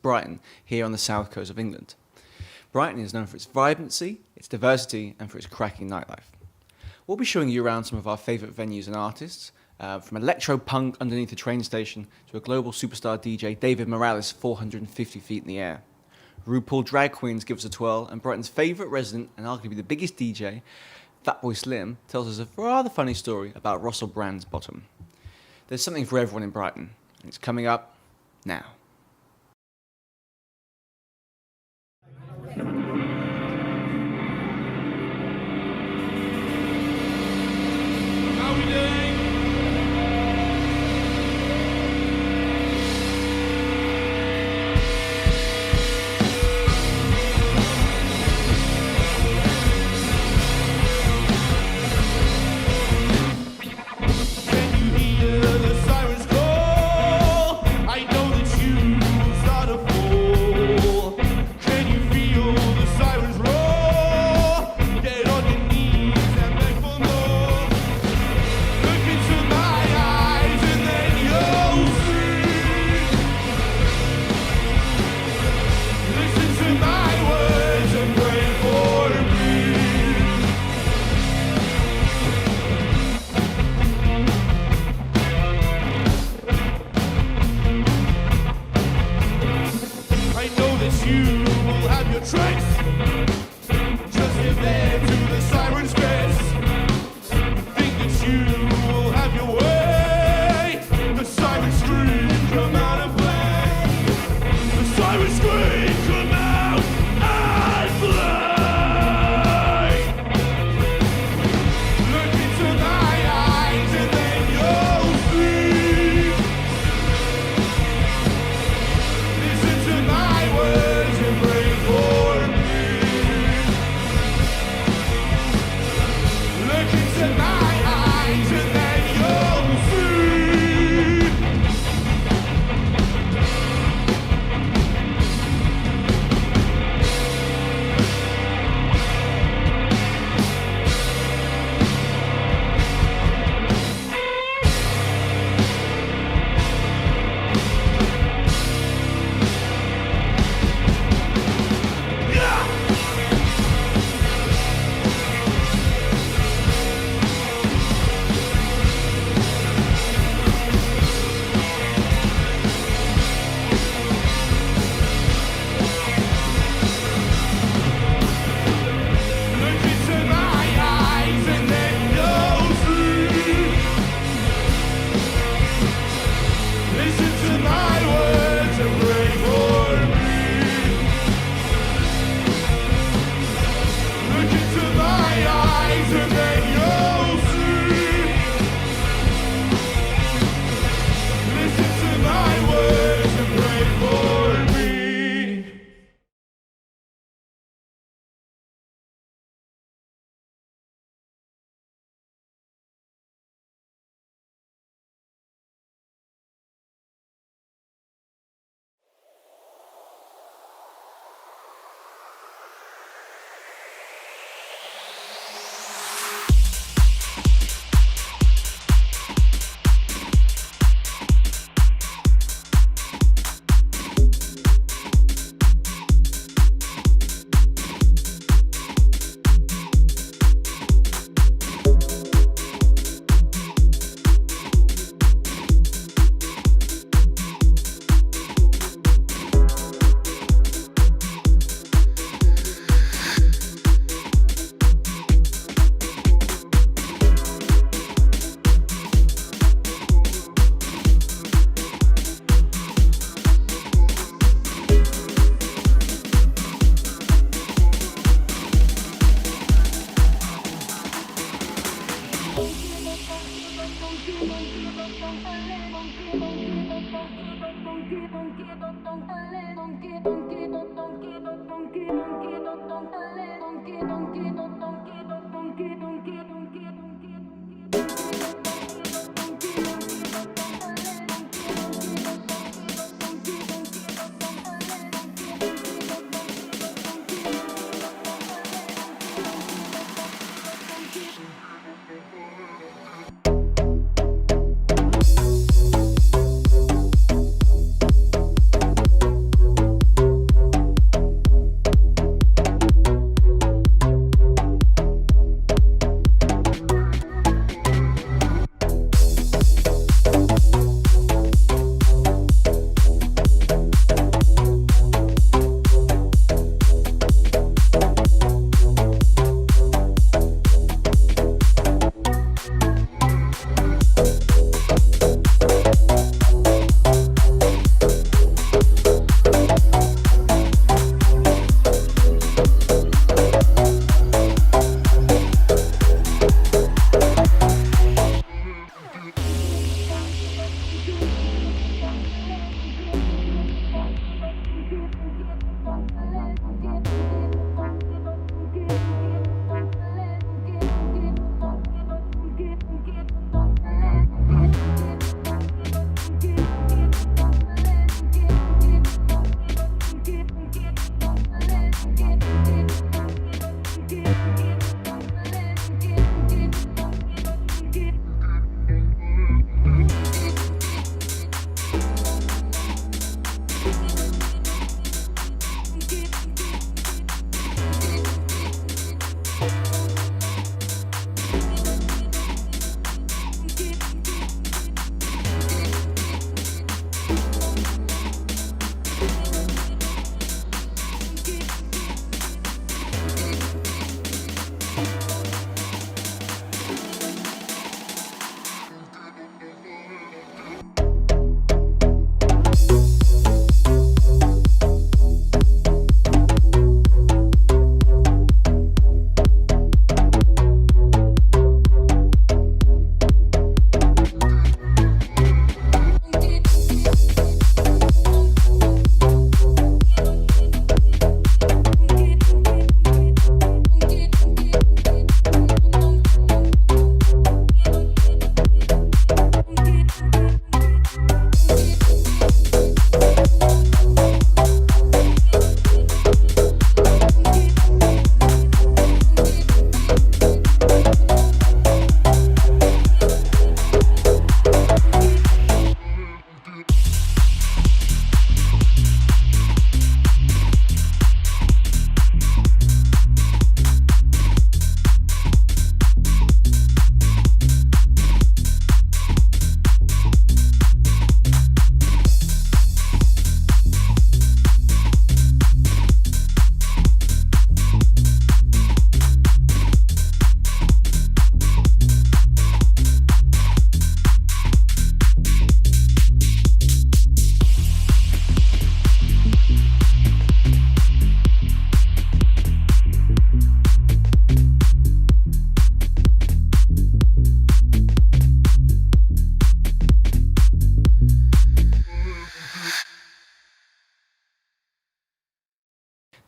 Brighton, here on the south coast of England. Brighton is known for its vibrancy, its diversity, and for its cracking nightlife. We'll be showing you around some of our favourite venues and artists, from electro-punk underneath the train station to a global superstar DJ, David Morales, 450 feet in the air. RuPaul Drag Queens give us a twirl, and Brighton's favourite resident and arguably the biggest DJ, Fatboy Slim, tells us a rather funny story about Russell Brand's bottom. There's something for everyone in Brighton, and it's coming up now.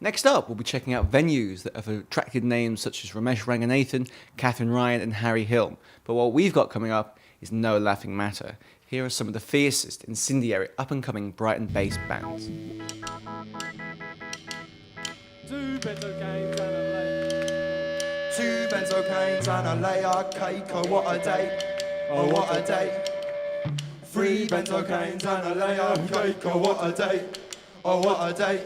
Next up, we'll be checking out venues that have attracted names such as Ramesh Ranganathan, Catherine Ryan, and Harry Hill. But what we've got coming up is no laughing matter. Here are some of the fiercest, incendiary, up-and-coming Brighton-based bands. Two benzocaines and a lay. Two benzocaines and a layer cake, oh what a day, oh what a day. Three benzocaines and a layer cake, oh what a day, oh what a day.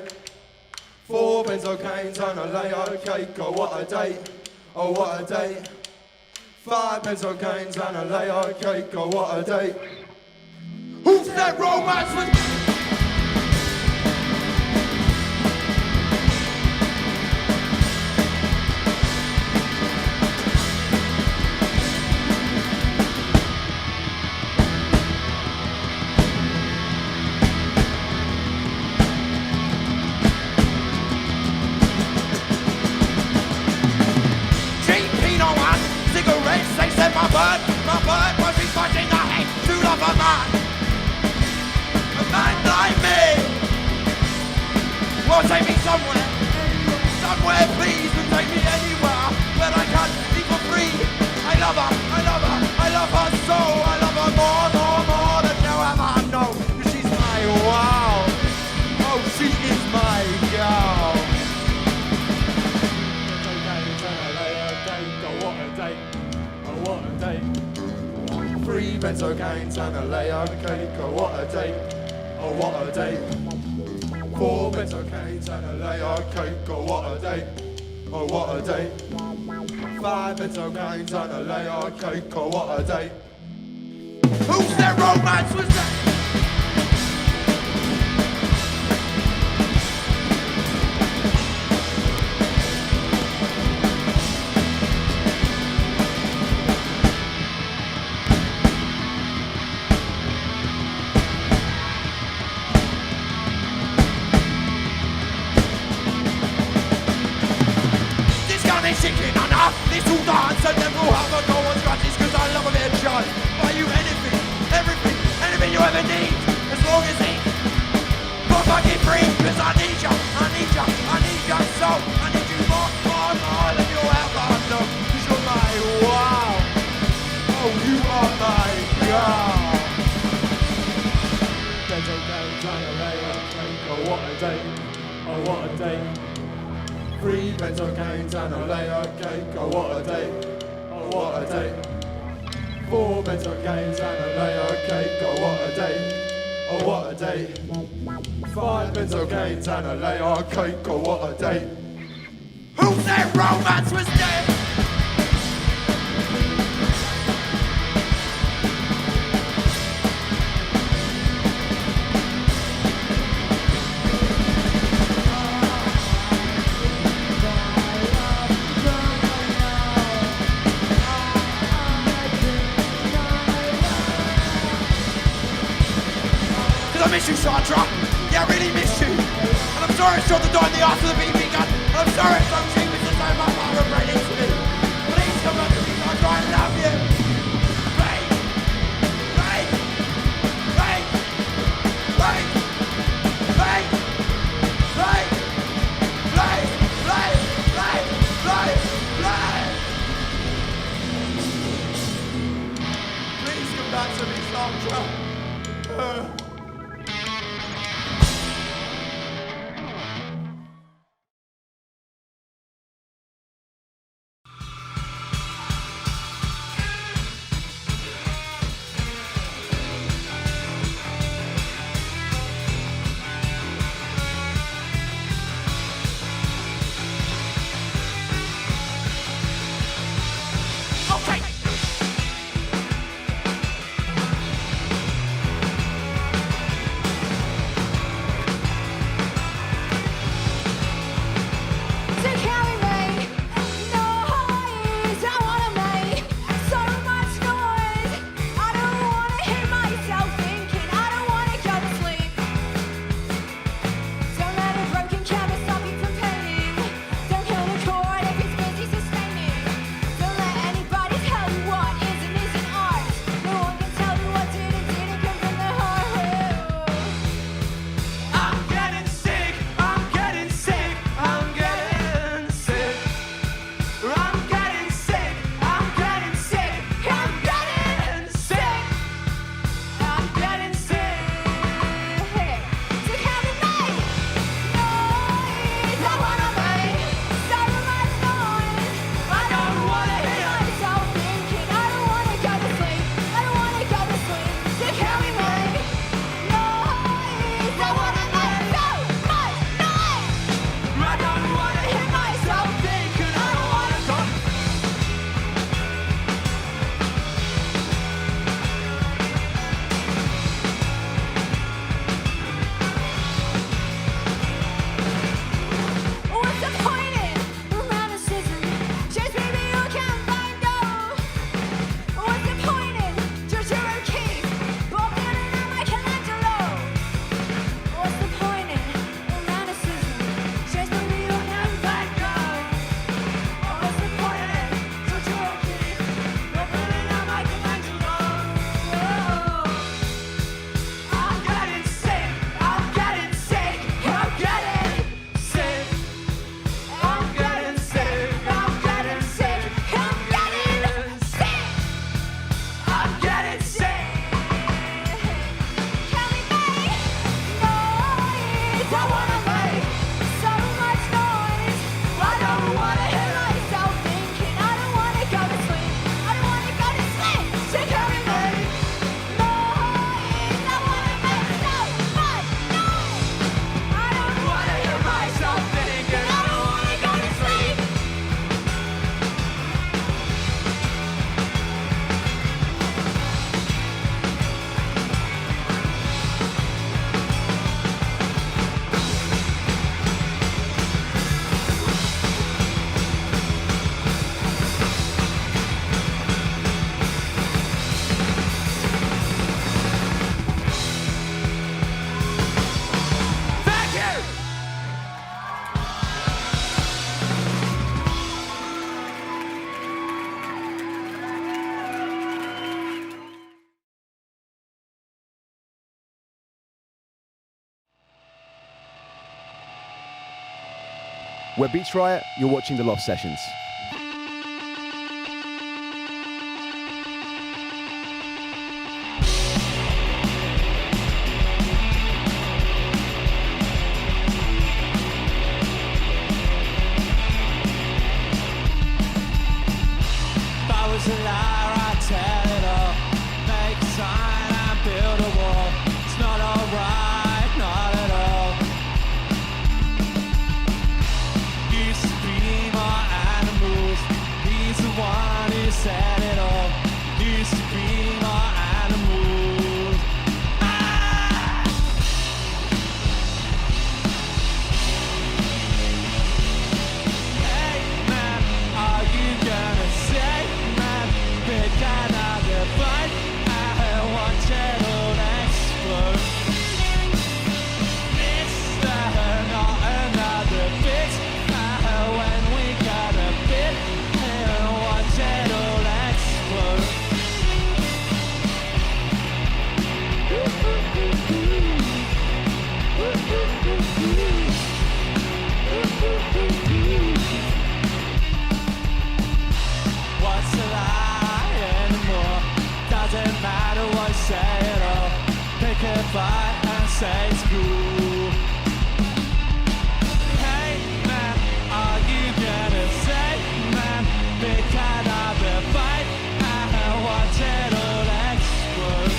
Four benzocaines and a layer cake, oh what a day, oh what a day. Five benzocaines and a layer cake, oh what a day. Who's that romance with? My bird was reflecting the hate to love a man like me. Will take me somewhere, somewhere please, will take me anywhere where I can be for free. I love her, I love her, I love her so, I love her more than you ever know. She's my wow, oh she is my girl. What a day. Three benzocaines and a layer cake, oh what a day, oh what a day. Four benzocaines and a layer cake, oh what a day, oh what a day. Five benzocaines and a layer cake, oh what a day. Who's that romance was that? Chicken on us, this will dance and then we'll have a go on scratches cause I love a bit of jazz. Buy you anything, everything, anything you ever need, as long as it's not fucking free, cause I need you, I need you, I need you so, I need you more than you'll ever know, cause you're my wow, oh you are my girl. Benzocaines and a layer cake, oh what a day, oh what a day. Three benzocaines and a layer cake, oh what a day, oh what a day. Four benzocaines and a layer cake, oh what a day, oh what a day. Five benzocaines and a layer cake, oh what a day. Who said romance was dead? I miss you, Sandra. Yeah, I really miss you. And I'm sorry I shot the dog in the arse with a BB gun. And I'm sorry it's so cheap, it's just like my father right next to me. Please come back to me, Sandra, I love you. Wait, wait, wait, wait, wait, wait, wait, wait, wait, wait, wait. Please come back to me, Sandra. We're Beach Riot, you're watching the Loft Sessions. If I was a liar, I'd tell it all. Make a sign and build a wall. It's not alright, not at all. Used to be more animals. He's the one who said it all. Used to be more animals. Ah! Hey man, are you gonna say, man, pick another fight? I want it all explode. Mister, not another bit. When we got a bit, I want it all explode. What's a lie anymore? Doesn't matter what you say at all. Pick a fight and say it's cool. Hey man, are you gonna say, man, pick another fight? I want it all explode.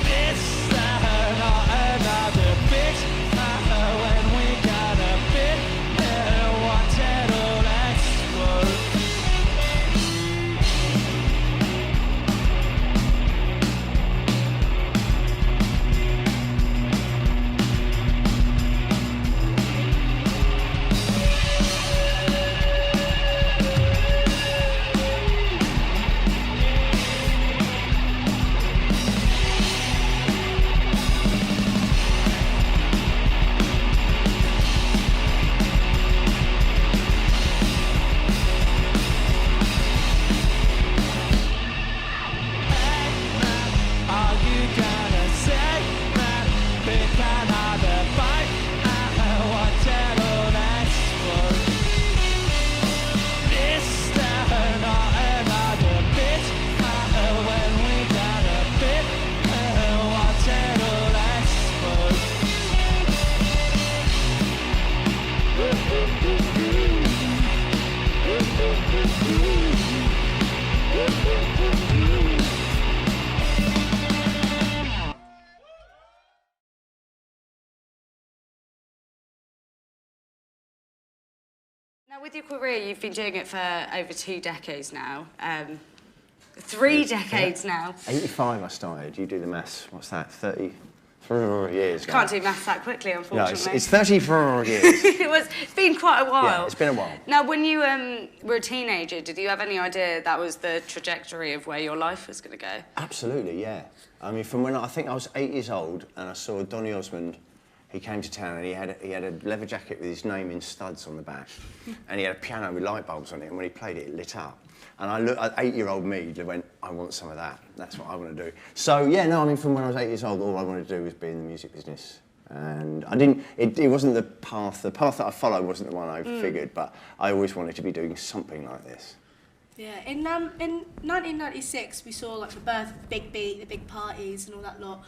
Mister, not another bitch. When we got a bit, I want it all explode. Are you gonna say, man, pick another fight? I want it all explode. Mister, not another bitch. When we got a bit, I want it all explode. Now, with your career, you've been doing it for over 2 decades now. 3 decades now. 85 I started. You do the maths. What's that? 34 years now. Can't do maths that quickly, No, unfortunately. it's 34 years. It's been quite a while. Yeah, it's been a while. Now, when you were a teenager, did you have any idea that was the trajectory of where your life was going to go? Absolutely, yeah. I mean, from when I think I was 8 years old and I saw Donny Osmond. He came to town and he had a leather jacket with his name in studs on the back, and he had a piano with light bulbs on it. And when he played it, it lit up. And I looked at 8-year-old me, went, I want some of that. That's what I want to do. So yeah, no, I mean, from when I was 8 years old, all I wanted to do was be in the music business. And I didn't. It wasn't the path. The path that I followed wasn't the one I figured, but I always wanted to be doing something like this. Yeah, in 1996 we saw like the birth of the Big Beat, the big parties and all that lot.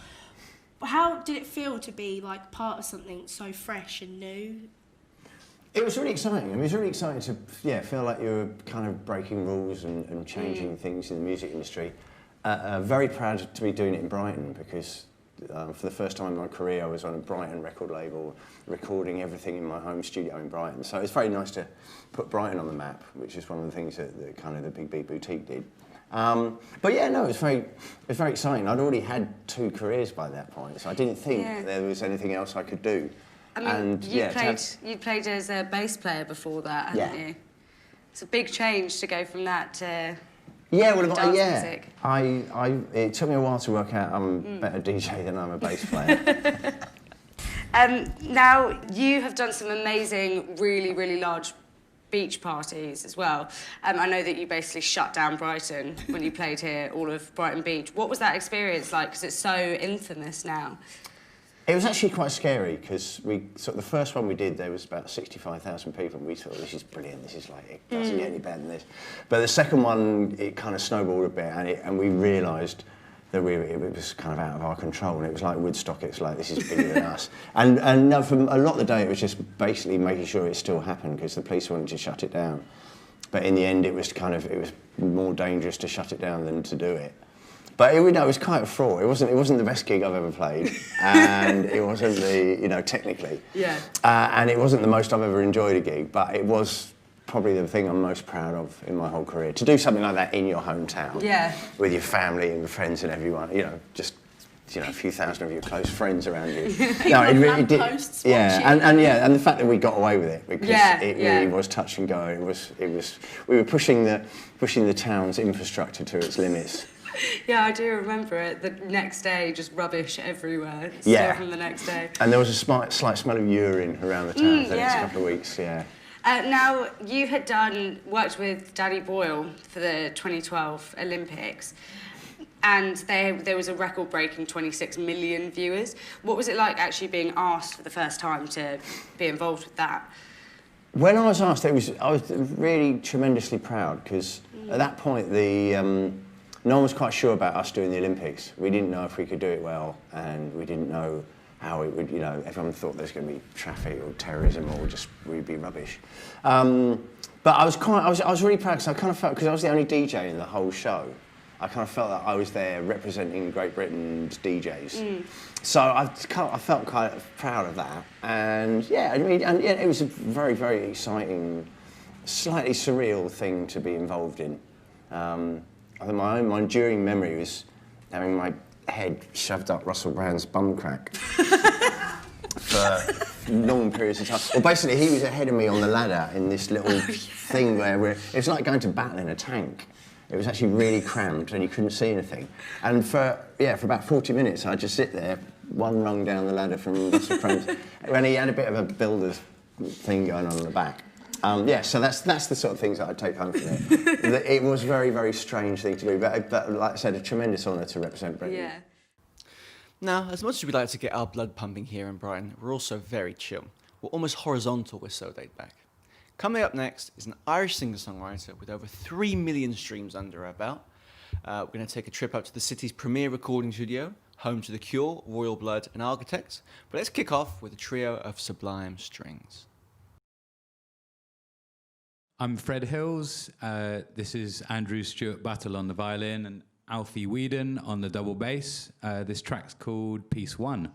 How did it feel to be like part of something so fresh and new? It was really exciting. I mean, it was really exciting to feel like you were kind of breaking rules and changing things in the music industry. Very proud to be doing it in Brighton because for the first time in my career I was on a Brighton record label recording everything in my home studio in Brighton. So it's very nice to put Brighton on the map, which is one of the things that kind of the Big Beat Boutique did. But yeah, no, it was very exciting. I'd already had 2 careers by that point, so I didn't think there was anything else I could do. I mean, you played as a bass player before that, hadn't you? It's a big change to go from that to dance music. It took me a while to work out I'm a better DJ than I'm a bass player. Now, you have done some amazing, really, really large beach parties as well. I know that you basically shut down Brighton when you played here, all of Brighton Beach. What was that experience like? Because it's so infamous now. It was actually quite scary because the first one we did, there was about 65,000 people, and we thought, this is brilliant. This is like, it doesn't get any better than this. But the second one, it kind of snowballed a bit, and we realised that it was kind of out of our control, and it was like Woodstock. It was like, this is bigger than us. And no, for a lot of the day, it was just basically making sure it still happened because the police wanted to shut it down. But in the end, it was more dangerous to shut it down than to do it. But it was quite a fraud. It wasn't the best gig I've ever played, and it wasn't technically. Yeah. And it wasn't the most I've ever enjoyed a gig, but it was probably the thing I'm most proud of in my whole career. To do something like that in your hometown, with your family and your friends and everyone, just a few thousand of your close friends around you. No, it really did. And the fact that we got away with it because it really was touch and go. It was. We were pushing the town's infrastructure to its limits. Yeah, I do remember it. The next day, just rubbish everywhere. Yeah. From the next day. And there was a slight smell of urine around the town for the next couple of weeks, Now, you had worked with Danny Boyle for the 2012 Olympics, and there was a record-breaking 26 million viewers. What was it like actually being asked for the first time to be involved with that? When I was asked, I was really tremendously proud because at that point no one was quite sure about us doing the Olympics. We didn't know if we could do it well, and we didn't know how it would, everyone thought there's going to be traffic or terrorism or we'd be rubbish. But I was really proud because I kind of felt, because I was the only DJ in the whole show, I kind of felt that I was there representing Great Britain's DJs. So I felt kind of proud of that. And it was a very, very exciting, slightly surreal thing to be involved in. I think my enduring memory was having my head shoved up Russell Brand's bum crack for long periods of time. Well, basically, he was ahead of me on the ladder in this little thing where it was like going to battle in a tank. It was actually really cramped and you couldn't see anything. And for about 40 minutes, I'd just sit there, one rung down the ladder from Russell Brand's, when he had a bit of a builder's thing going on in the back. So that's the sort of things that I'd take home from it. It was a very, very strange thing to do, but like I said, a tremendous honour to represent Britain. Yeah. Now, as much as we'd like to get our blood pumping here in Brighton, we're also very chill. We're almost horizontal with So Laid Back. Coming up next is an Irish singer-songwriter with over 3 million streams under our belt. We're going to take a trip up to the city's premier recording studio, home to The Cure, Royal Blood and Architects. But let's kick off with a trio of sublime strings. I'm Fred Hills. This is Andrew Stewart Battle on the violin and Alfie Whedon on the double bass. This track's called Piece 1.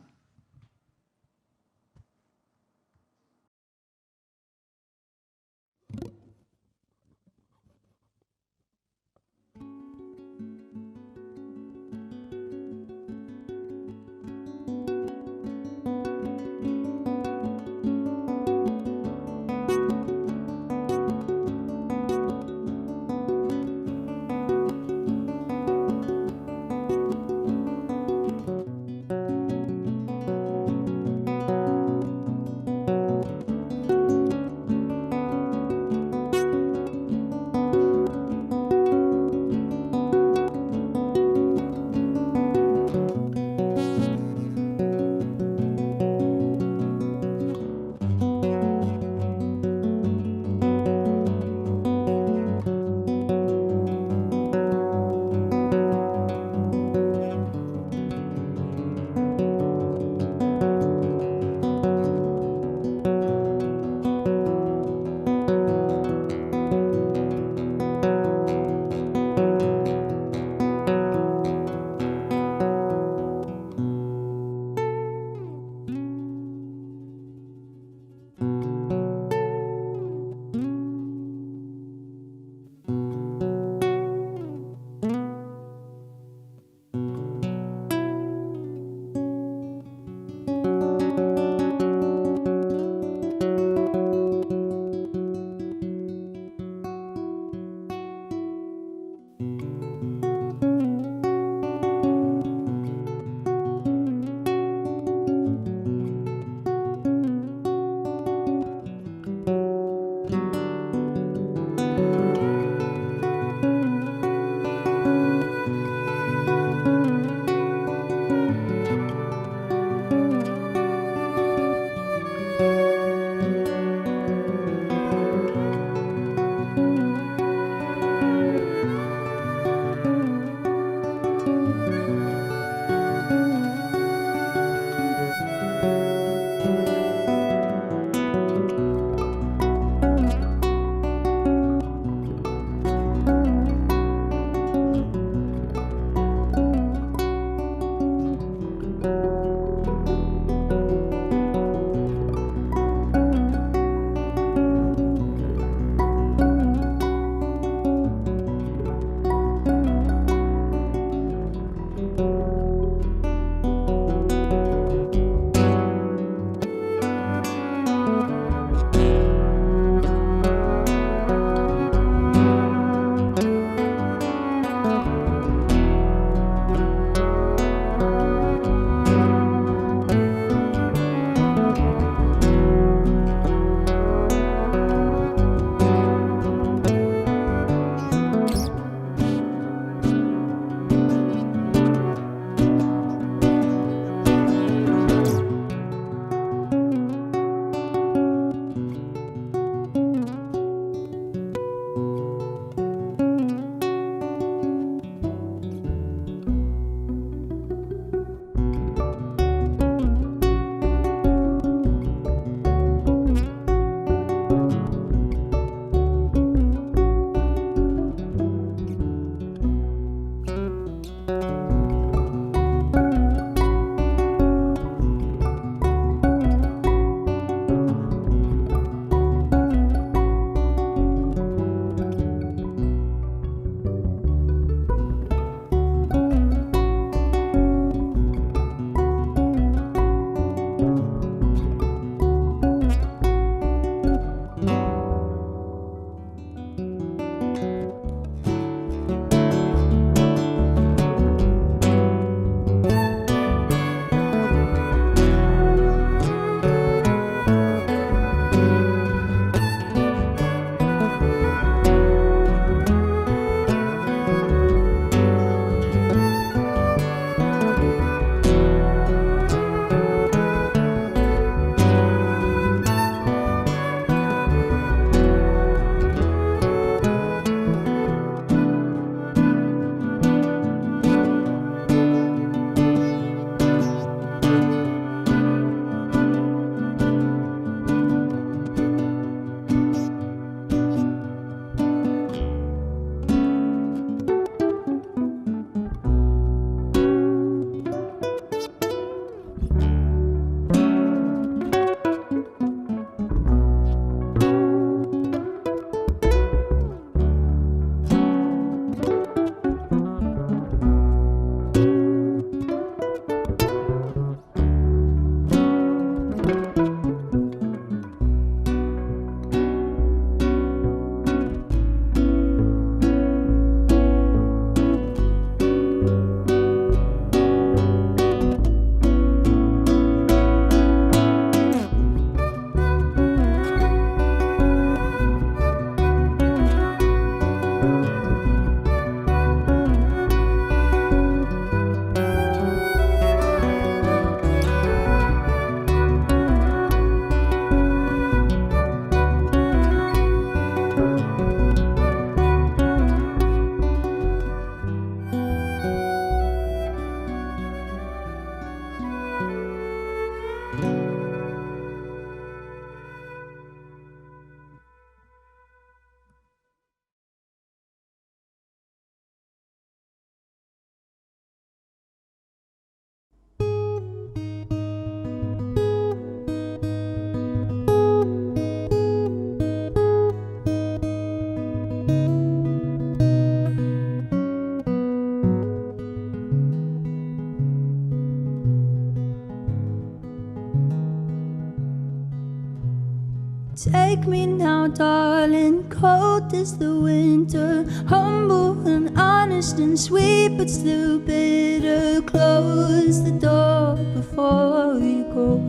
Take me now, darling, cold as the winter, humble and honest and sweet, but still bitter. Close the door before you go.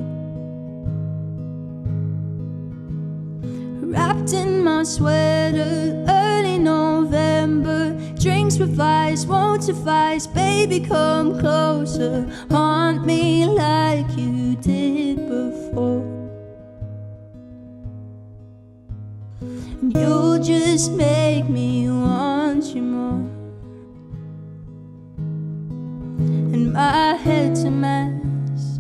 Wrapped in my sweater, early November, drinks with ice won't suffice. Baby, come closer, haunt me like you did before. And you'll just make me want you more. And my head's a mess,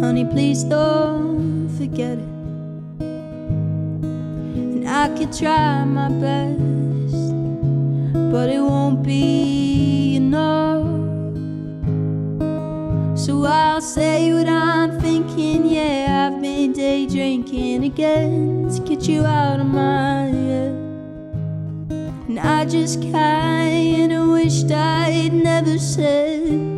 honey, please don't forget it. I could try my best, but it won't be enough. So I'll say what I'm thinking, yeah, I've been day drinking again to get you out of my head. And I just kinda wished I'd never said.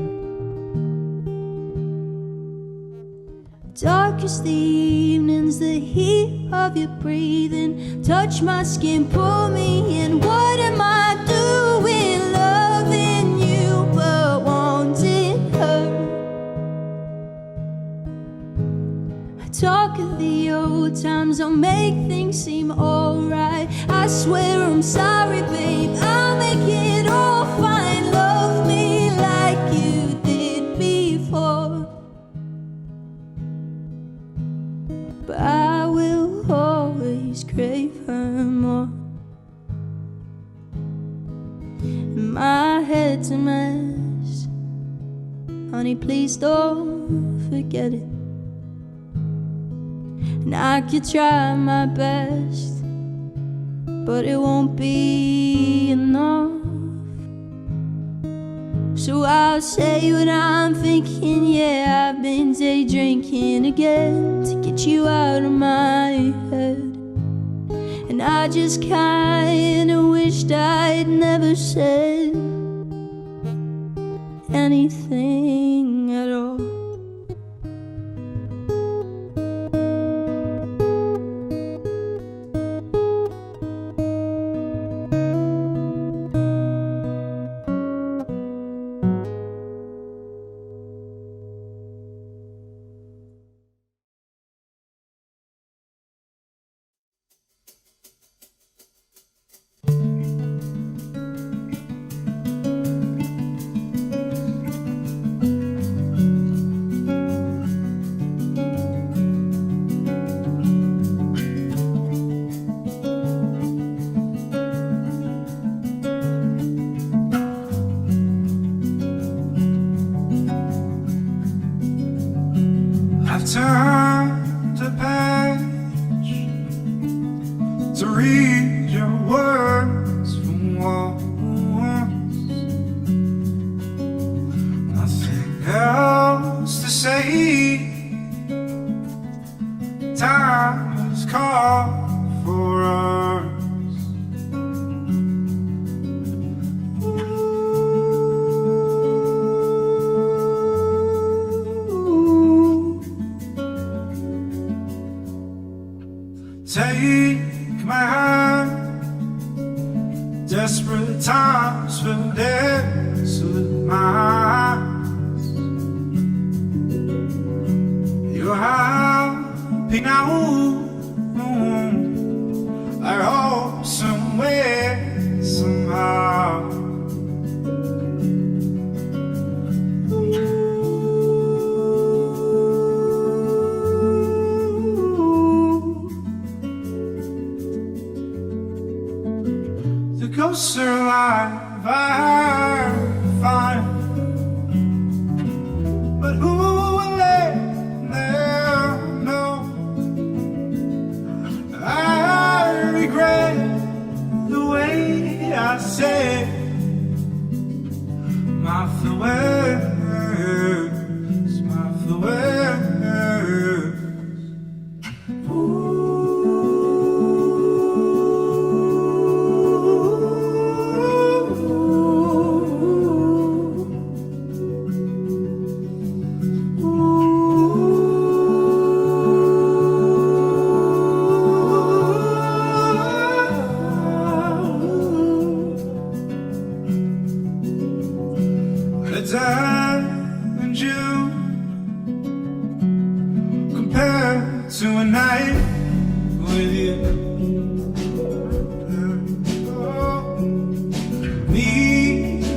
Dark as the evenings, the heat of your breathing, touch my skin, pull me in. What am I doing, loving you but wanting her? I talk of the old times, I'll make things seem alright. I swear I'm sorry, babe, I'll make it all fine. Love me like you did before. But I will always crave her more. My head's a mess, honey, please don't forget it. And I could try my best, but it won't be enough. So I'll say what I'm thinking, yeah, I've been day drinking again to get you out of my head. And I just kinda wished I'd never said anything at all. I've turned the page to read your words for once. Nothing else to say. Time has called for us. Take my hand. Desperate times for desolate minds. You're happy now. I hope somewhere, somehow. The ghosts are alive, I find. But who will let them know? I regret the way I said my farewells, my farewells. to a night with you. Needless,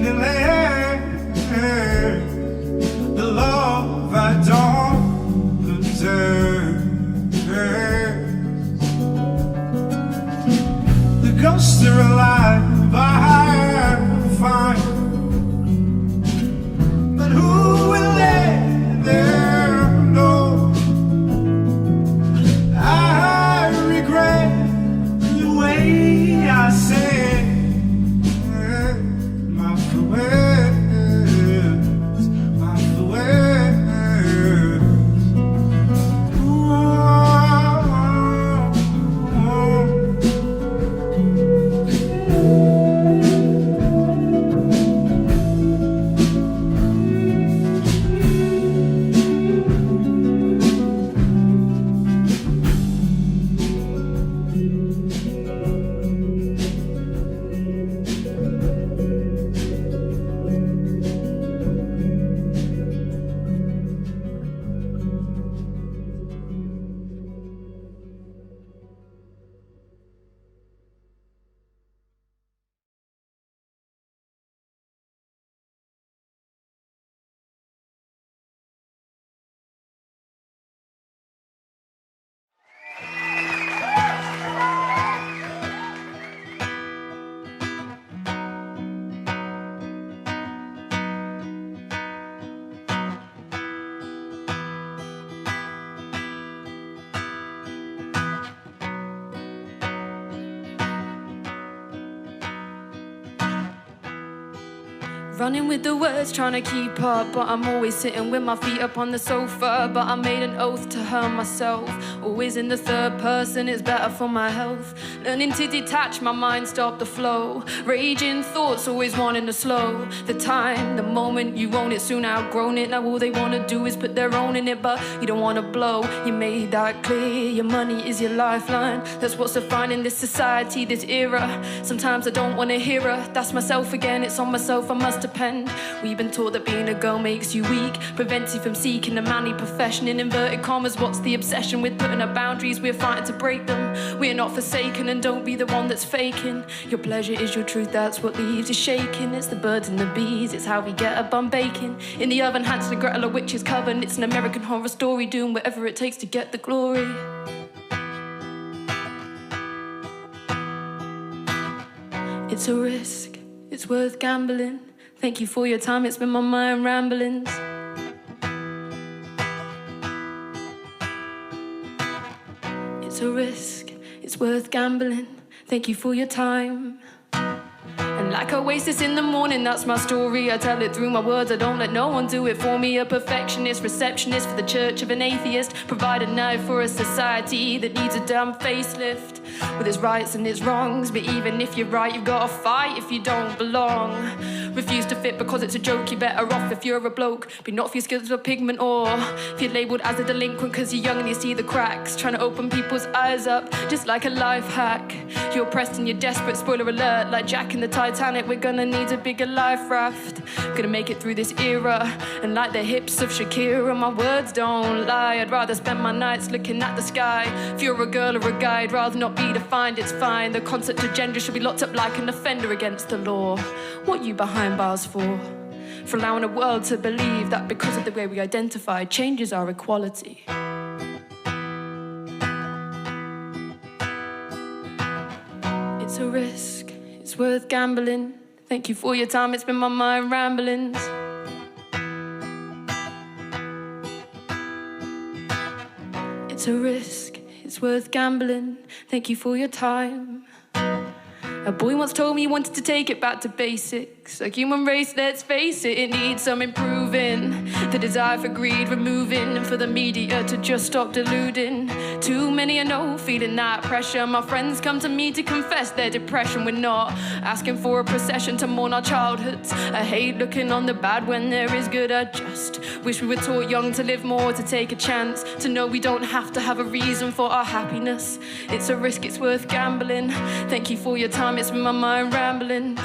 the love I don't deserve. The ghosts are alive, I find, but who will let them know? I regret the way I said my farewells, my farewells. Running with the words, trying to keep up, but I'm always sitting with my feet up on the sofa. But I made an oath to her myself, always in the third person, it's better for my health. Learning to detach my mind, stop the flow. Raging thoughts, always wanting to slow the time, the moment. You own it, soon outgrown it. Now all they want to do is put their own in it, but you don't want to blow. You made that clear, your money is your lifeline. That's what's defining this society, this era. Sometimes I don't want to hear her, that's myself again, it's on myself, I must depend. We've been taught that being a girl makes you weak, prevents you from seeking a manly profession. In inverted commas, what's the obsession with putting up boundaries? We're fighting to break them. We're not forsaken, and don't be the one that's faking. Your pleasure is your truth, that's what leaves you shaking. It's the birds and the bees, it's how we get up on bacon. In the oven, Hansel and Gretel, a witch's coven. It's an American horror story, doing whatever it takes to get the glory. It's a risk, it's worth gambling. Thank you for your time, it's been my mind ramblings. It's a risk, it's worth gambling. Thank you for your time. And like Oasis in the morning, that's my story. I tell it through my words, I don't let no one do it for me. A perfectionist, receptionist for the church of an atheist. Provide a knife for a society that needs a damn facelift. With its rights and its wrongs, but even if you're right, you've got to fight if you don't belong. Refuse to fit because it's a joke, you're better off if you're a bloke. But not if your skills are pigment, or if you're labelled as a delinquent because you're young and you see the cracks. Trying to open people's eyes up, just like a life hack. You're pressed and you're desperate, spoiler alert. Like Jack in the Titanic, we're gonna need a bigger life raft. Gonna make it through this era, and like the hips of Shakira, my words don't lie. I'd rather spend my nights looking at the sky. If you're a girl or a guy, I'd rather not be defined, it's fine. The concept of gender should be locked up like an offender against the law. What you behind bars for? For allowing the world to believe that because of the way we identify changes our equality. It's a risk, it's worth gambling. Thank you for your time, it's been my mind ramblings. It's a risk, it's worth gambling. Thank you for your time. A boy once told me he wanted to take it back to basics. A human race, let's face it, it needs some improving. The desire for greed removing, and for the media to just stop deluding. Too many I know feeling that pressure. My friends come to me to confess their depression. We're not asking for a procession to mourn our childhoods. I hate looking on the bad when there is good. I just wish we were taught young to live more, to take a chance, to know we don't have to have a reason for our happiness. It's a risk, it's worth gambling. Thank you for your time, it's been my mind ramblings.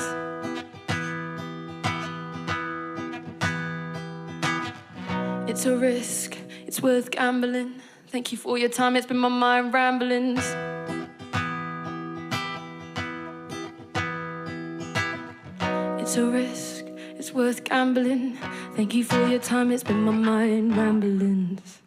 It's a risk, it's worth gambling. Thank you for your time, it's been my mind ramblings. It's a risk, it's worth gambling. Thank you for your time, it's been my mind ramblings.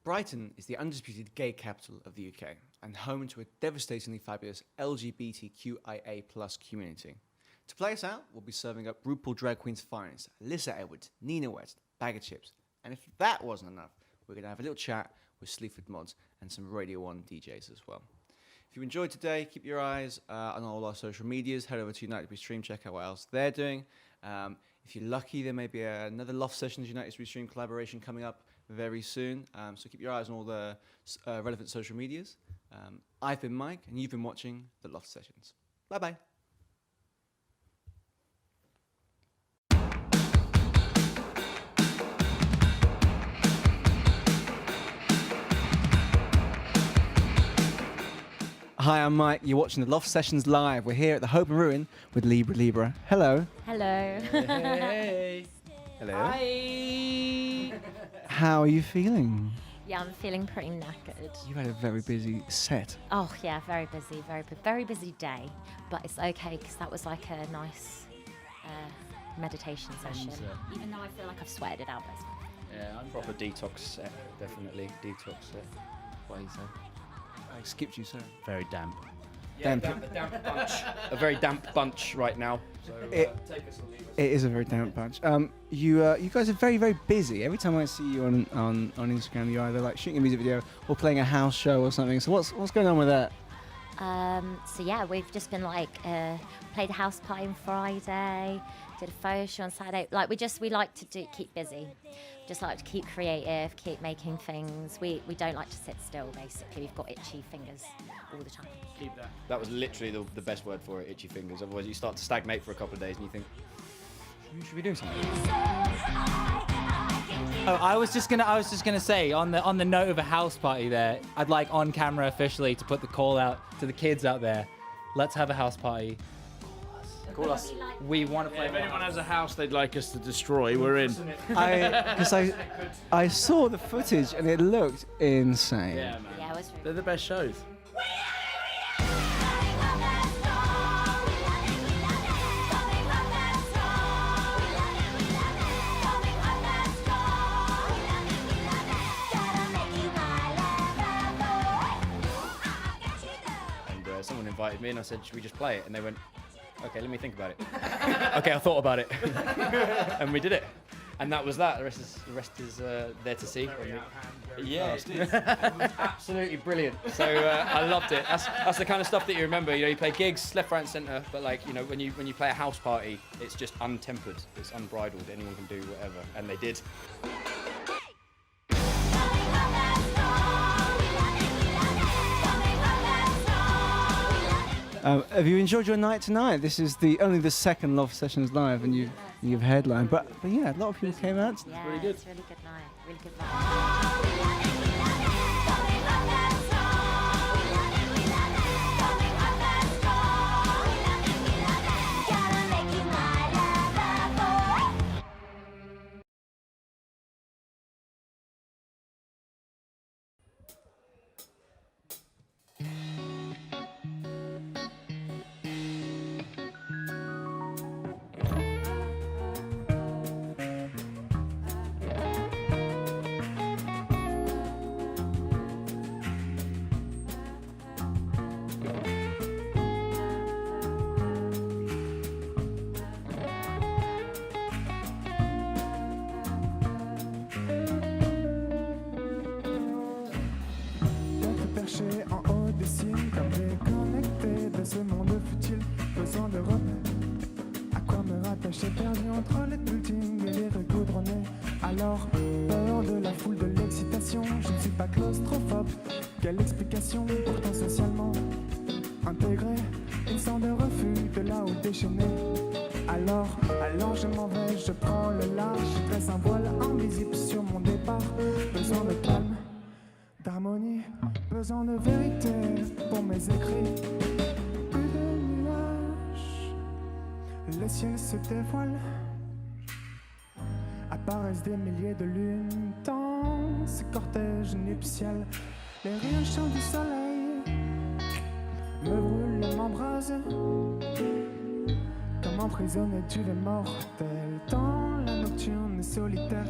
Brighton is the undisputed gay capital of the UK and home to a devastatingly fabulous LGBTQIA+ community. To play us out, we'll be serving up RuPaul Drag Queen's finest, Alyssa Edwards, Nina West, Bag of Chips. And if that wasn't enough, we're going to have a little chat with Sleaford Mods and some Radio 1 DJs as well. If you enjoyed today, keep your eyes on all our social medias. Head over to United We Stream, check out what else they're doing. If you're lucky, there may be another Loft Sessions United We Stream collaboration coming up very soon. So keep your eyes on all the relevant social medias. I've been Mike, and you've been watching the Loft Sessions. Bye-bye. Hi, I'm Mike. You're watching the Loft Sessions live. We're here at the Hope and Ruin with Libra. Hello. Hello. Hey. Hello. Hi. How are you feeling? Yeah, I'm feeling pretty knackered. You've had a very busy set. Oh yeah, very busy, very busy day. But it's okay because that was like a nice meditation session. Even though I feel like I've sweated it out. But it's fine. Yeah, I'm proper detox set, definitely detox set. What do you say? I skipped you, sir. Very damp. Yeah, damp. A damp bunch. A very damp bunch right now. So take us or leave us. It is a very damp bunch. You guys are very busy. Every time I see you on Instagram, you're either like shooting a music video or playing a house show or something. So what's going on with that? So yeah, we've just been like played a house party on Friday, did a photo shoot on Saturday. Like we like to keep busy. Just like to keep creative, keep making things. We don't like to sit still, basically. We've got itchy fingers all the time. Keep that. That was literally the best word for it, itchy fingers. Otherwise you start to stagnate for a couple of days and you think, should we do something? Oh, I was just gonna say on the note of a house party there, I'd like on camera officially to put the call out to the kids out there. Let's have a house party. Call us. We want to play. If anyone has a house they'd like us to destroy, we're in. Because I saw the footage and it looked insane. Yeah, man. Yeah, it was really They're the best shows. And someone invited me and I said, should we just play it? And they went, okay, let me think about it. Okay, I thought about it. And we did it. And that was that. The rest is there to see. Yeah, it's absolutely brilliant. So I loved it. That's the kind of stuff that you remember. You know, you play gigs left, right, and centre, but like you know, when you play a house party, it's just untempered. It's unbridled. Anyone can do whatever, and they did. Have you enjoyed your night tonight? This is only the second Loft Sessions live, and you've headlined. But yeah, a lot of people came out. Yeah, really good. it's really good night. Really good night. En haut des cimes, comme déconnecté de ce monde futile, besoin de repères. À quoi me rattacher, perdu entre les buildings et les rues goudronnées. Alors, peur de la foule, de l'excitation, je ne suis pas claustrophobe. Quelle explication, pourtant socialement intégré, une sorte de refus de là où déchaîné. Alors je m'en vais, je prends le large, je dresse un voile invisible sur mon départ. Besoin de calme, d'harmonie, besoin de vérité pour mes écrits. Plus de nuages, le ciel se dévoile. À Apparaissent des milliers de lunes, dans ce cortège nuptial. Les rayons chauds du soleil me brûlent et m'embrasent. Comme emprisonné tu es mortel dans la nocturne solitaire.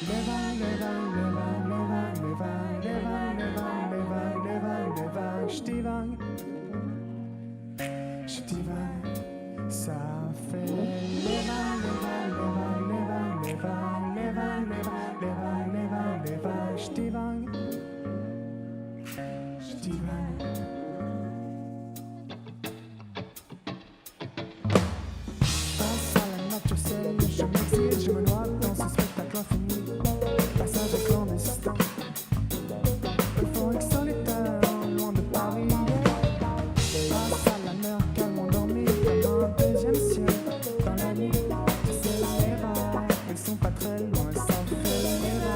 Les vagues, les vagues, les vagues, les vagues, les vagues, les vagues, les vagues, les vagues, les vagues, je divague, ça fait les vagues, les vagues, les vagues, les vagues, les vagues, les vagues, les vagues, les vagues, les vagues, je divague. Face à la nature seule, je m'exile, je me noie dans ce spectacle infini. Passage clandestin, euphorique solitaire, loin de Paris. Face à la mer, calme endormi, comme un deuxième ciel. Dans la nuit, tu sais, les vagues, elles sont pas très loin, ça fait les vagues.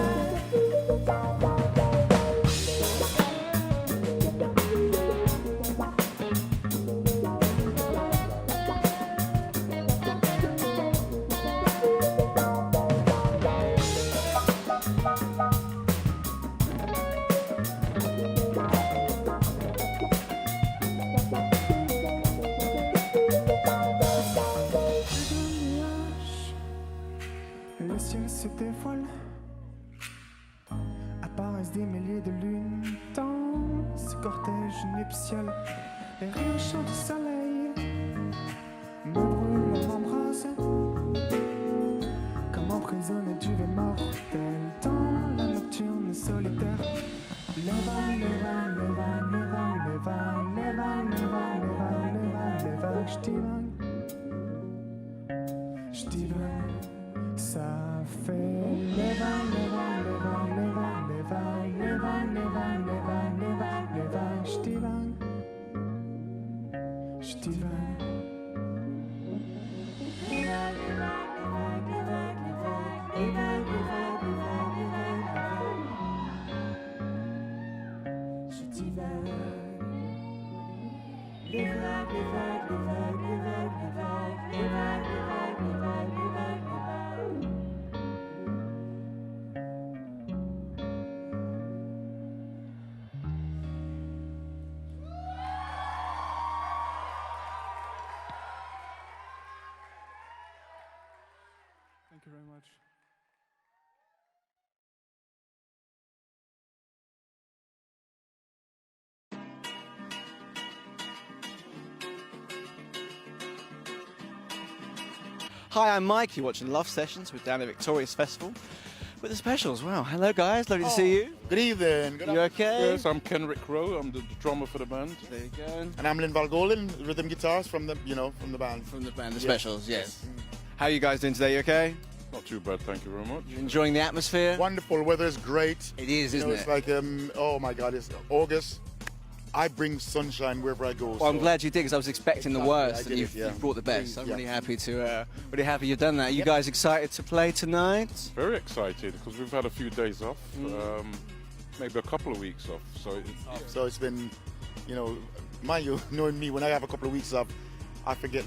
Le ciel se dévoile, apparaissent des milliers de lunes dans ce cortège nuptial. Les rayons chauds du soleil me brûlent et m'embrasent. Comme emprisonné du vent mortel dans la nocturne solitaire. Les vagues, les vagues, les vagues, les vagues, les vagues, les vagues, les vagues, les vagues, les vagues, les vagues, je divague, ça fait les vagues, les vagues, les vagues, les vagues, les vagues, les vagues, les vagues, les vagues, les vagues, les vagues, je divague. Thank you very much. Hi, I'm Mike. You're watching Loft Sessions with down at Victoria's Festival with the specials. Wow, hello guys, lovely to see you. Good evening. You okay? Yes, I'm Kenrick Rowe. I'm the drummer for the band. There you go. And I'm Lynn Valgolin, rhythm guitars from the band. From the band, the specials, yes. How are you guys doing today? You okay? Not too bad, thank you very much. You enjoying the atmosphere? Wonderful. Weather is great. It is, isn't it? It's like, oh my God, it's August. I bring sunshine wherever I go. Well, I'm glad you did because I was expecting the worst, and yeah. you've brought the best. I'm Yeah. really happy you've done that. Are you guys excited to play tonight? Very excited because we've had a few days off, maybe a couple of weeks off. So it's been, mind you, knowing me, when I have a couple of weeks off, I forget.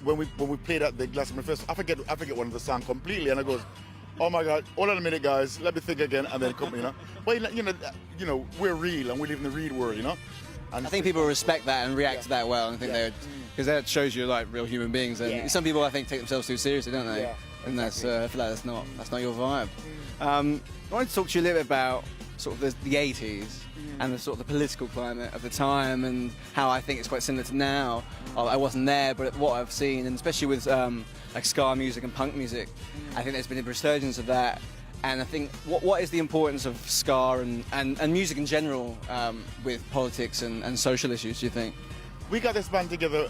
When we played at the Glastonbury Festival, I forget one of the songs completely, and I goes, oh my God, hold on a minute, guys, let me think again, and then come, But we're real and we live in the real world, And I think people respect that and react to that well, and I think because that shows you like real human beings. And some people, I think, take themselves too seriously, don't they? Yeah, and that's I feel like that's not your vibe. I wanted to talk to you a little bit about sort of the 80s and the sort of the political climate of the time, and how I think it's quite similar to now. I wasn't there, but what I've seen, and especially with like ska music and punk music, I think there's been a resurgence of that. And I think, what is the importance of ska and music in general with politics and social issues, do you think? We got this band together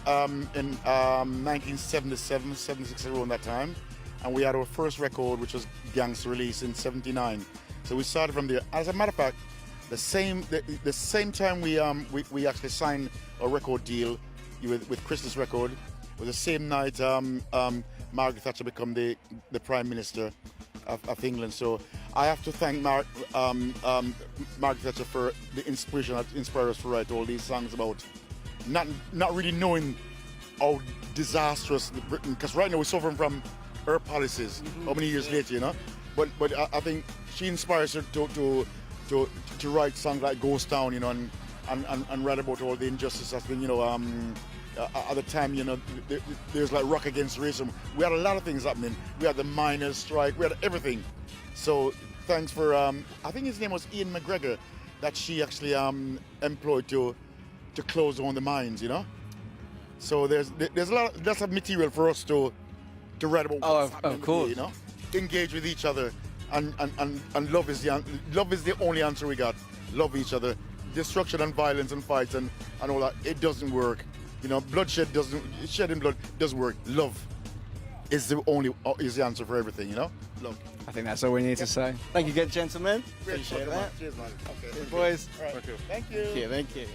in 1977, 76, around that time. And we had our first record, which was Gangster, released in 79. So we started from there. As a matter of fact, the same time we actually signed a record deal with Christmas Record, was the same night Margaret Thatcher became the Prime Minister of England. So I have to thank Margaret Thatcher for the inspiration that inspired us to write all these songs about not really knowing how disastrous Britain, because right now we're suffering from her policies. How many years later, you know? But I think she inspires her to write songs like Ghost Town, you know, and write about all the injustice that's been, you know, at the time, you know, there's like Rock Against Racism. We had a lot of things happening. We had the miners' strike. We had everything. So thanks for, I think his name was Ian McGregor, that she actually employed to close down the mines, you know. So there's lots of material for us to write about. Of course. You know, engage with each other, and love is the only answer we got. Love each other. Destruction and violence and fights and all that, it doesn't work. You know, shedding blood doesn't work. Love is the answer for everything. You know, love. I think that's all we need to say. Thank you, good gentlemen. Appreciate that. Cheers, man. Okay. Cheers, boys. All right. Thank you. Thank you.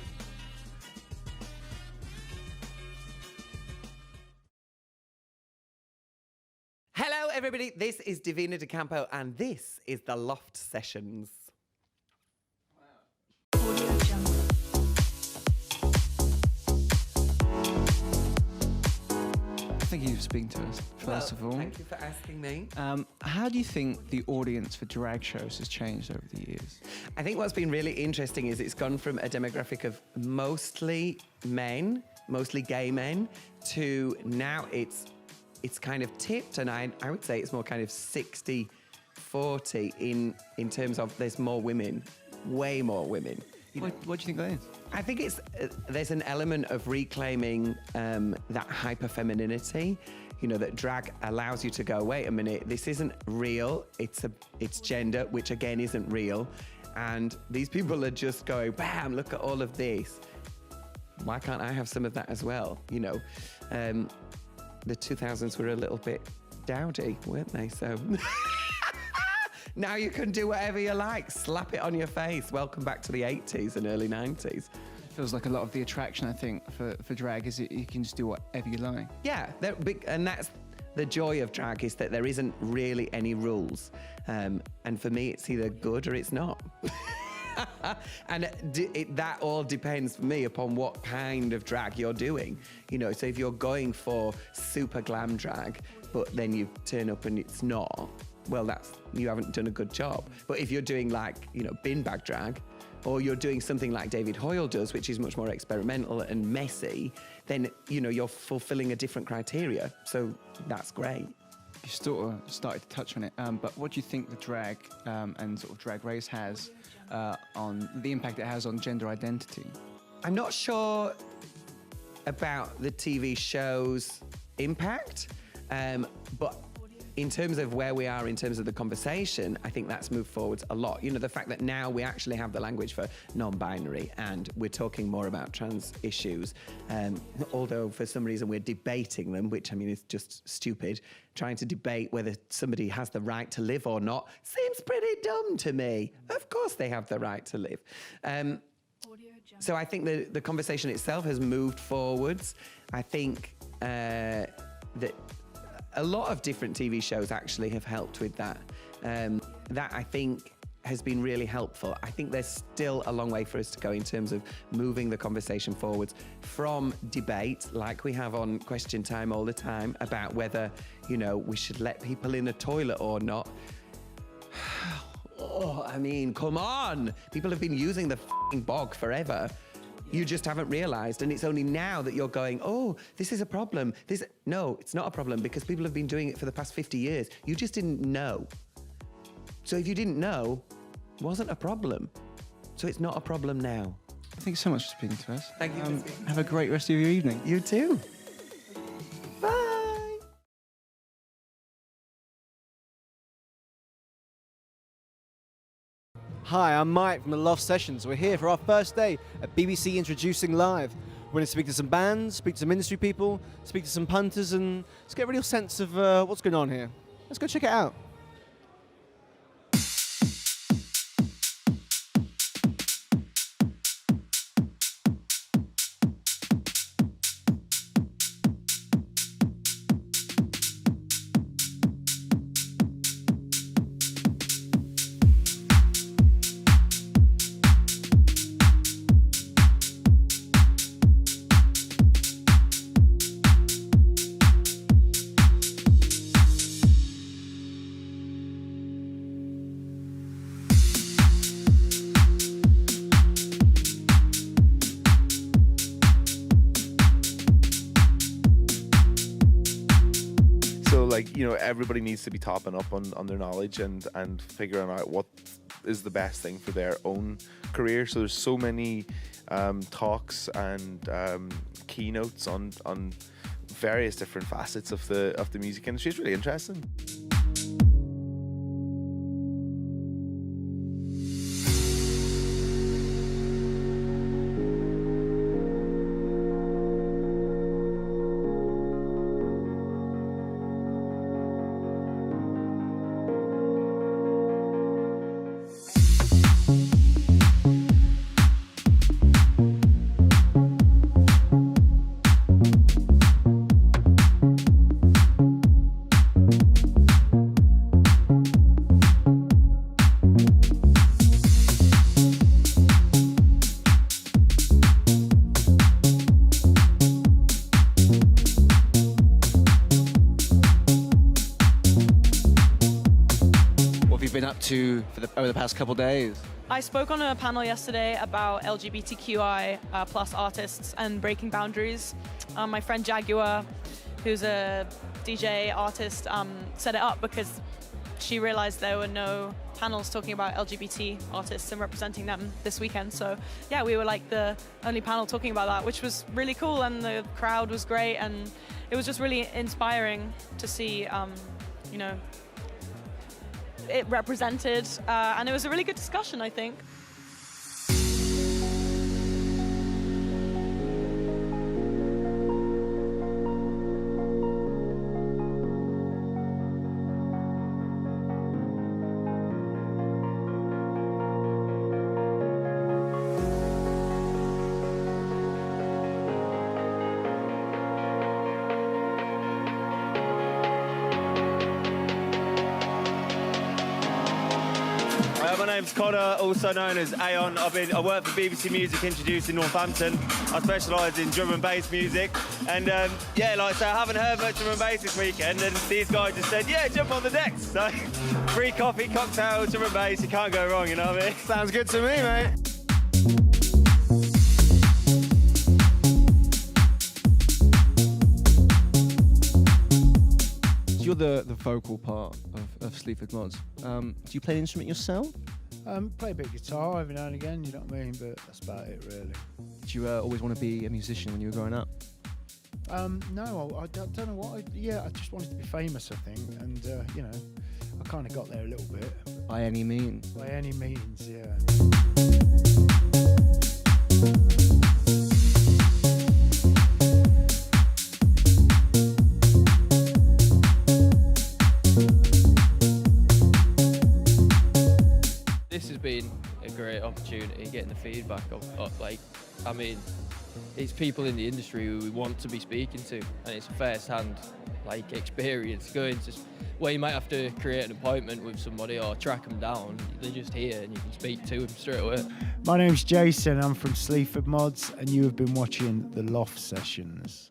Hello, everybody. This is Davina De Campo, and this is the Loft Sessions. Thank you for speaking to us, first of all. Thank you for asking me. How do you think the audience for drag shows has changed over the years? I think what's been really interesting is it's gone from a demographic of mostly men, mostly gay men, to now it's kind of tipped, and I would say it's more kind of 60-40 in terms of there's more women, way more women. What do you think that is? I think it's there's an element of reclaiming that hyper femininity, you know, that drag allows you to go, wait a minute, this isn't real, it's gender, which again isn't real, and these people are just going, bam, look at all of this. Why can't I have some of that as well? You know, the 2000s were a little bit dowdy, weren't they? So now you can do whatever you like. Slap it on your face. Welcome back to the 80s and early 90s. Feels like a lot of the attraction, I think, for drag is you can just do whatever you like. Yeah, and that's the joy of drag, is that there isn't really any rules. And for me, it's either good or it's not. And that all depends for me upon what kind of drag you're doing. You know, so if you're going for super glam drag, but then you turn up and it's not, well, you haven't done a good job. But if you're doing like, you know, bin bag drag, or you're doing something like David Hoyle does, which is much more experimental and messy, then, you know, you're fulfilling a different criteria. So that's great. You sort of started to touch on it, but what do you think the drag and sort of drag race has on the impact it has on gender identity? I'm not sure about the TV show's impact, but in terms of where we are in terms of the conversation, I think that's moved forwards a lot. You know, the fact that now we actually have the language for non-binary and we're talking more about trans issues, although for some reason we're debating them, which I mean is just stupid. Trying to debate whether somebody has the right to live or not seems pretty dumb to me. Of course they have the right to live. So I think the conversation itself has moved forwards. I think that a lot of different TV shows actually have helped with that. That I think has been really helpful. I think there's still a long way for us to go in terms of moving the conversation forwards from debate, like we have on Question Time all the time, about whether, you know, we should let people in a toilet or not. Oh, I mean, come on. People have been using the f***ing bog forever. You just haven't realised, and it's only now that you're going, oh, this is a problem. No, it's not a problem, because people have been doing it for the past 50 years. You just didn't know. So if you didn't know, it wasn't a problem. So it's not a problem now. Thank you so much for speaking to us. Thank you for speaking. Have a great rest of your evening. You too. Bye. Hi, I'm Mike from the Loft Sessions. We're here for our first day at BBC Introducing Live. We're going to speak to some bands, speak to some industry people, speak to some punters, and let's get a real sense of what's going on here. Let's go check it out. you know, everybody needs to be topping up on their knowledge and figuring out what is the best thing for their own career. So there's so many talks and keynotes on various different facets of the music industry. It's really interesting. Been up to over the past couple days? I spoke on a panel yesterday about LGBTQI plus artists and breaking boundaries. My friend Jaguar, who's a DJ artist, set it up because she realized there were no panels talking about LGBT artists and representing them this weekend. So yeah, we were like the only panel talking about that, which was really cool, and the crowd was great, and it was just really inspiring to see, you know, it represented, and it was a really good discussion, I think. My name's Connor, also known as Aeon. I work for BBC Music Introduced in Northampton. I specialise in drum and bass music. And yeah, like I say, I haven't heard much drum and bass this weekend, and these guys just said, yeah, jump on the decks. So free coffee, cocktails, drum and bass, you can't go wrong, you know what I mean? Sounds good to me, mate. You're the vocal part of Sleaford Mods. Do you play an instrument yourself? Play a bit of guitar every now and again, you know what I mean? But that's about it, really. Did you always want to be a musician when you were growing up? No, I don't know what. I just wanted to be famous, I think, and you know, I kind of got there a little bit. By any means? By any means, yeah. This has been a great opportunity, getting the feedback of like, I mean, it's people in the industry who we want to be speaking to, and it's a first-hand like experience going to where you might have to create an appointment with somebody or track them down. They're just here and you can speak to them straight away. My name's Jason, I'm from Sleaford Mods, and you have been watching the Loft Sessions.